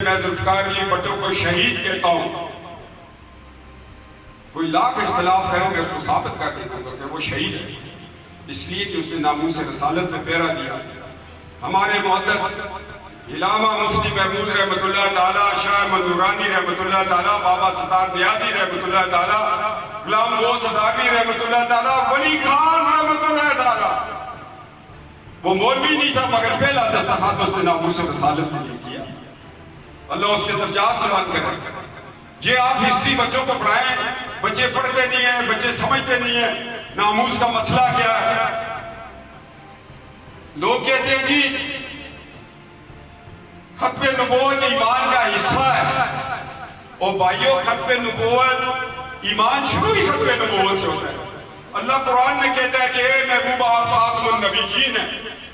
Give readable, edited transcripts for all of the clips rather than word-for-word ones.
میں ذوالفقار علی بھٹو کو شہید کہتا ہوں، کوئی لاکھ اختلاف کریں گے اس کو ثابت کر دیتا ہوں کہ وہ شہید ہے، اس لیے کہ اس نے ناموس رسالت میں پہرا دیا۔ ہمارے مقدس علامہ مفتی محمود رحمۃ اللہ تعالیٰ، شاہ احمد نورانی رحمۃ اللہ تعالیٰ، بابا ستار نیازی رحمۃ اللہ تعالیٰ، غلام غوث ہزاروی رحمۃ اللہ تعالیٰ، ولی خان رحمۃ اللہ تعالیٰ، وہ مولوی نہیں تھا مگر پہلا دستخط اس نے ناموس رسالت میں کیا۔ اللہ اس کے درجات بلند کرے۔ یہ آپ ہسٹری بچوں کو پڑھائیں، بچے پڑھتے نہیں ہیں، بچے سمجھتے نہیں ہیں ناموس کا مسئلہ کیا ہے۔ لوگ کہتے ہیں جی ختم نبوت ایمان کا حصہ ہے، اور بھائیوں ختم نبوت ایمان شروع ہی ختم نبوت سے ہوتا ہے۔ اللہ قرآن میں کہتا ہے کہ اے محبوب آپ خاتم النبیین ہیں،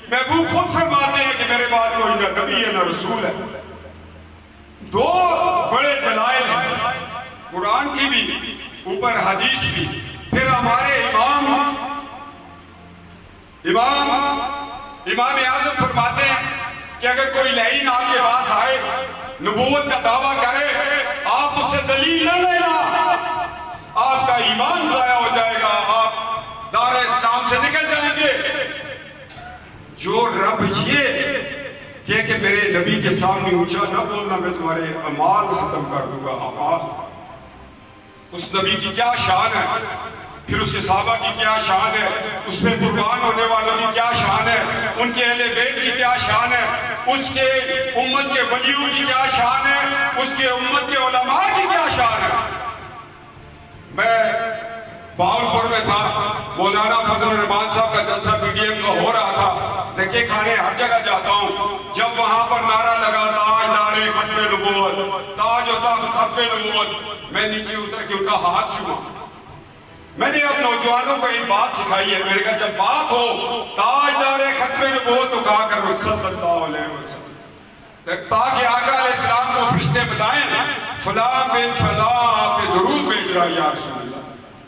محبوب خود فرماتے ہیں کہ میرے بعد کوئی نہ نبی ہے نہ رسول ہے۔ دو بڑے دلائل ہیں، قرآن کی بھی اوپر حدیث بھی۔ پھر ہمارے امام اعظم فرماتے ہیں کہ اگر کوئی لعین آپ کے پاس آئے نبوت کا دعویٰ کرے، آپ اس سے دلیل نہ لینا، آپ کا ایمان ضائع ہو جائے گا، آپ دار اسلام سے نکل جائیں گے۔ جو رب یہ کہ میرے نبی کے سامنے اونچا نہ بولنا، میں تمہارے اعمال ختم کر دوں گا، اعمال، اس نبی کی کیا شان ہے، پھر اس کے صحابہ کی کیا شان ہے، اس میں قربان ہونے والوں کی کیا شان ہے، ان کے اہل بیت کی کیا شان ہے، اس کے امت کے ولیوں کی کیا شان ہے، اس کے امت کے علماء کی کیا شان ہے۔ میں باولپور میں تھا، مولانا فضل الرحمان صاحب کا جلسہ پی ٹی ایم کا ہو رہا تھا، دھکے کھانے ہر جگہ جاتا ہوں، جب وہاں پر نعرہ لگا تاجدار ختم نبوت، تاج و تخت ختم نبوت، میں نیچے اتر کے ان کا ہاتھ چھوا۔ میں نے اب نوجوانوں کو ایک بات سکھائی ہے، میرے کہا جب بات ہو تاجدار ختم نبوت تو کہا کرو صلی اللہ علیہ وسلم، تاکہ آقا علیہ السلام کو فرشتے بتائیں فلاں بن فلاں پہ درود بھیج رہا یا رسول اللہ۔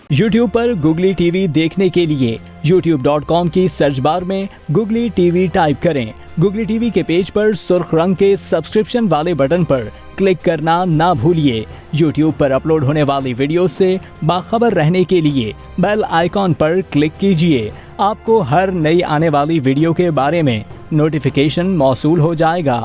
یوٹیوب پر گوگلی ٹی وی دیکھنے کے لیے youtube.com کی سرچ بار میں گوگلی ٹی وی ٹائپ کریں۔ گوگلی ٹی وی کے پیج پر سرخ رنگ کے سبسکرپشن والے بٹن پر کلک کرنا نہ بھولیے۔ یوٹیوب پر اپلوڈ ہونے والی ویڈیو سے باخبر رہنے کے لیے بیل آئیکن پر کلک کیجیے۔ آپ کو ہر نئی آنے والی ویڈیو کے بارے میں نوٹیفیکیشن موصول ہو جائے گا۔